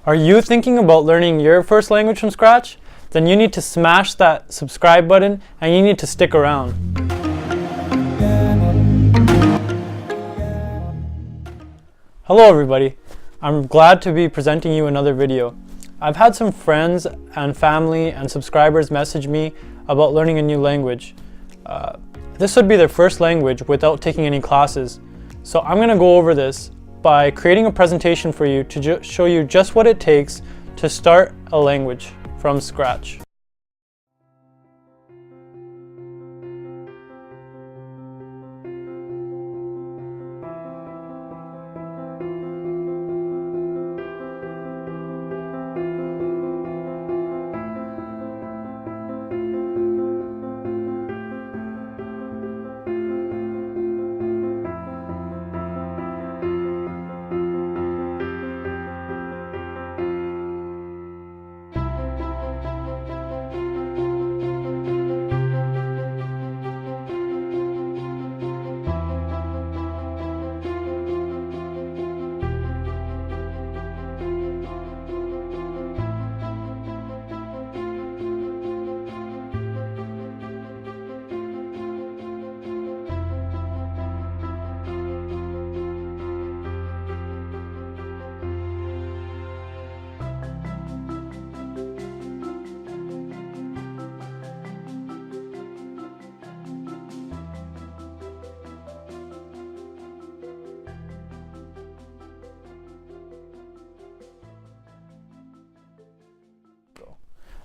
Are you thinking about learning your first language from scratch? Then you need to smash that subscribe button and you need to stick around. Hello everybody, I'm glad to be presenting you another video. I've had some friends and family and subscribers message me about learning a new language. This would be their first language without taking any classes. So I'm going to go over this by creating a presentation for you to show you just what it takes to start a language from scratch.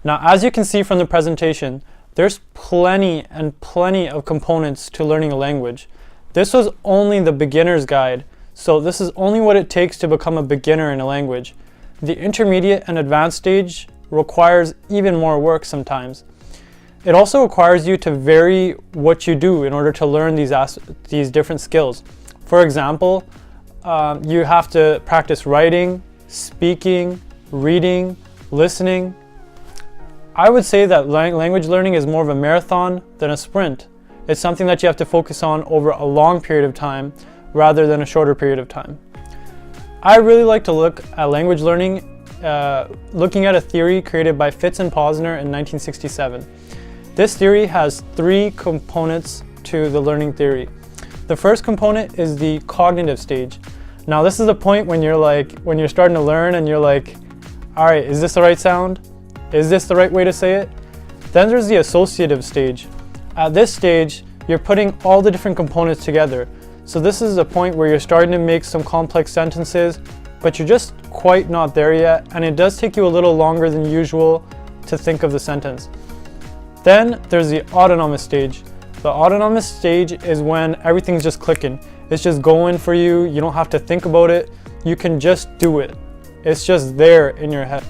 Now, as you can see from the presentation, there's plenty of components to learning a language. This was only the beginner's guide, so this is only what it takes to become a beginner in a language. The intermediate and advanced stage requires even more work sometimes. It also requires you to vary what you do in order to learn these different skills. For example, you have to practice writing, speaking, reading, listening. I would say that language learning is more of a marathon than a sprint. It's something that you have to focus on over a long period of time rather than a shorter period of time. I really like to look at language learning looking at a theory created by Fitz and Posner in 1967. This theory has three components to the learning theory. The first component is the cognitive stage. Now this is the point when you're starting to learn and you're like, all right, is this the right sound? Is this the right way to say it? Then there's the associative stage. At this stage, you're putting all the different components together. So this is the point where you're starting to make some complex sentences, but you're just quite not there yet, and it does take you a little longer than usual to think of the sentence. Then there's the autonomous stage. The autonomous stage is when everything's just clicking. It's just going for you. You don't have to think about it. You can just do it. It's just there in your head.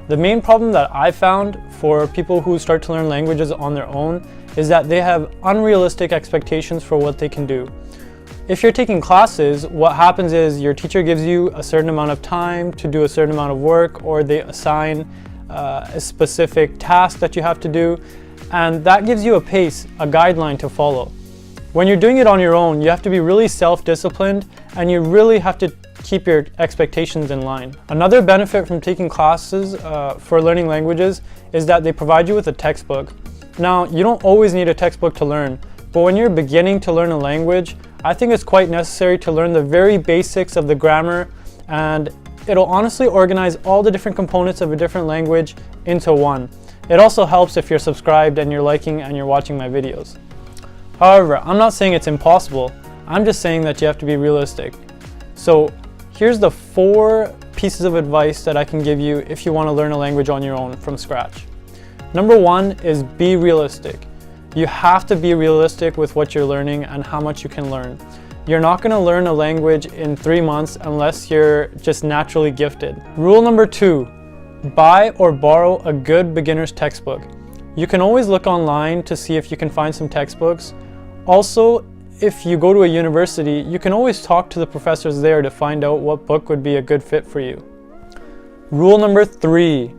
The main problem that I found for people who start to learn languages on their own is that they have unrealistic expectations for what they can do. If you're taking classes, what happens is your teacher gives you a certain amount of time to do a certain amount of work, or they assign a specific task that you have to do, and that gives you a pace, a guideline to follow. When you're doing it on your own, you have to be really self-disciplined, and you really have to keep your expectations in line. Another benefit from taking classes for learning languages is that they provide you with a textbook. Now, you don't always need a textbook to learn, but when you're beginning to learn a language, I think it's quite necessary to learn the very basics of the grammar, and it'll honestly organize all the different components of a different language into one. It also helps if you're subscribed and you're liking and you're watching my videos. However, I'm not saying it's impossible. I'm just saying that you have to be realistic. So here's the 4 pieces of advice that I can give you if you want to learn a language on your own from scratch. Number 1 is be realistic. You have to be realistic with what you're learning and how much you can learn. You're not going to learn a language in 3 months unless you're just naturally gifted. Rule number 2, buy or borrow a good beginner's textbook. You can always look online to see if you can find some textbooks. Also, if you go to a university, you can always talk to the professors there to find out what book would be a good fit for you. Rule number 3,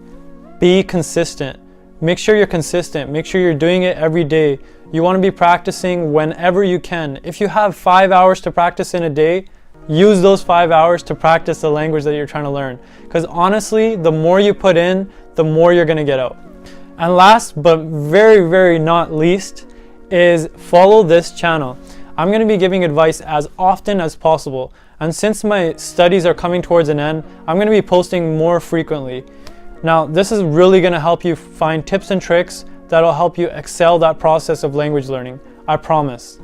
be consistent. Make sure you're consistent. Make sure you're doing it every day. You want to be practicing whenever you can. If you have 5 hours to practice in a day, use those 5 hours to practice the language that you're trying to learn. Because honestly, the more you put in, the more you're going to get out. And last but very, very not least is follow this channel. I'm going to be giving advice as often as possible. And since my studies are coming towards an end, I'm going to be posting more frequently. Now, this is really going to help you find tips and tricks that'll help you excel that process of language learning. I promise.